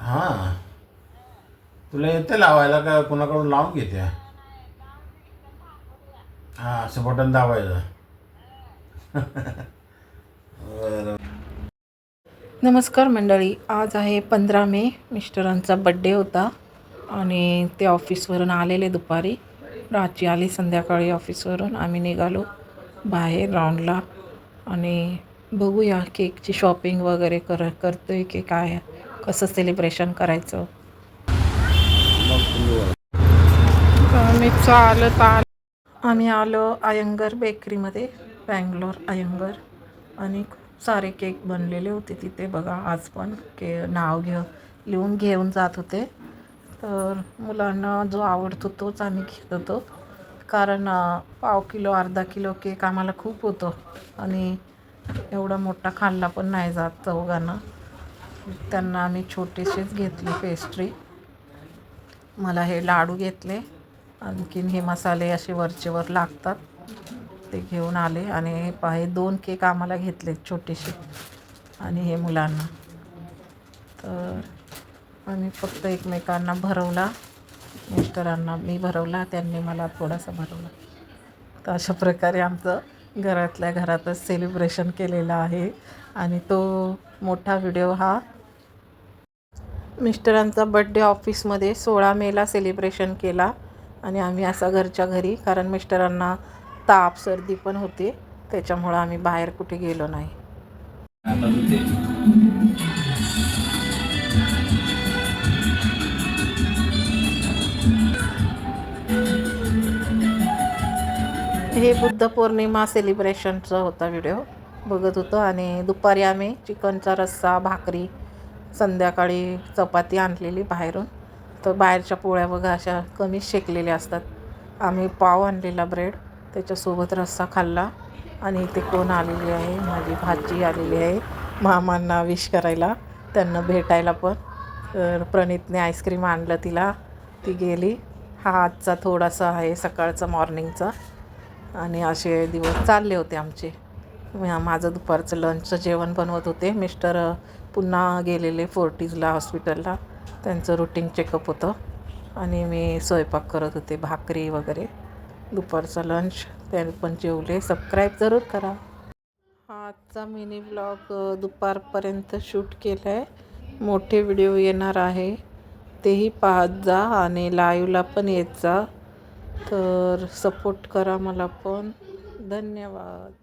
हां. तुला येते लावायला का कोणाकडून लावून घेते? हां, असं बटन दाबायचं. बरं. नमस्कार मंडळी, आज आहे 15 मे. मिस्टरांचा बड्डे होता आणि ते ऑफिसवरून आलेले दुपारी. प्राची आली संध्याकाळी ऑफिसवरून. आम्ही निघालो बाहेर राऊंडला आणि बघूया केकची शॉपिंग वगैरे करतोय की काय, कसं सेलिब्रेशन करायचं. आम्ही आलो अयंगर बेकरीमध्ये, बँगलोर अयंगर, आणि खूप सारे केक बनलेले होते तिथे. बघा, आज पण नाव लिहून घेऊन जात होते. तर मुलांना जो आवडतो तोच आम्ही घेत होतो, कारण पाव किलो अर्धा किलो केक आम्हाला खूप होतो आणि एवढा मोठा खाल्ला पण नाही जात चौघांना. त्यांना आम्ही छोटेसेच घेतले पेस्ट्री. मला हे लाडू घेतले, आणखीन हे मसाले असे वरचेवर लागतात ते घेऊन आले. आणि हे 2 केक आम्हाला घेतले छोटेसे आणि हे मुलांना. तर आम्ही फक्त एकमेकांना भरवला. मिस्टरांना मी भरवला, त्यांनी मला थोडासा भरवला. तर अशा प्रकारे आमचं घरातल्या घरातच सेलिब्रेशन केलेलं आहे. आणि तो मोठा व्हिडिओ हा मिस्टरांचा बड्डे ऑफिसमध्ये 16 मेला सेलिब्रेशन केला. आणि आम्ही असा घरच्या घरी, कारण मिस्टरांना ताप सर्दी पण होते, त्याच्यामुळं आम्ही बाहेर कुठे गेलो नाही. हे बुद्ध पौर्णिमा सेलिब्रेशनचा होता व्हिडिओ बघत होतो. आणि दुपारी आम्ही चिकनचा रस्सा, भाकरी, संध्याकाळी चपाती आणलेली बाहेरून. तर बाहेरच्या पोळ्या बघा अशा कमीच शेकलेल्या असतात. आम्ही पाव आणलेला ब्रेड, त्याच्यासोबत रस्सा खाल्ला. आणि इथे कोण आलेली आहे, माझी भाची आलेली आहे मामांना विश करायला, त्यांना भेटायला पण. तर प्रणितने आईस्क्रीम आणलं तिला, ती गेली. हा आजचा थोडासा आहे सकाळचा मॉर्निंगचा. आणि असे दिवस चालले होते आमचे. माझं दुपारचं लंचचं जेवण बनवत होते. मिस्टर पुन्हा गेलेले फोर्टीजला हॉस्पिटलला, त्यांचं रुटीन चेकअप होतं. आणि मी स्वयंपाक करत होते, भाकरी वगैरे. दुपारचा लंच ते पण जेवले. सबस्क्राईब जरूर करा. हा आजचा मिनी ब्लॉग दुपारपर्यंत शूट केला आहे. मोठे व्हिडिओ येणार आहे, तेही पाहत जा आणि लाईव्हला पण येत जा. तर सपोर्ट करा मला पण. धन्यवाद.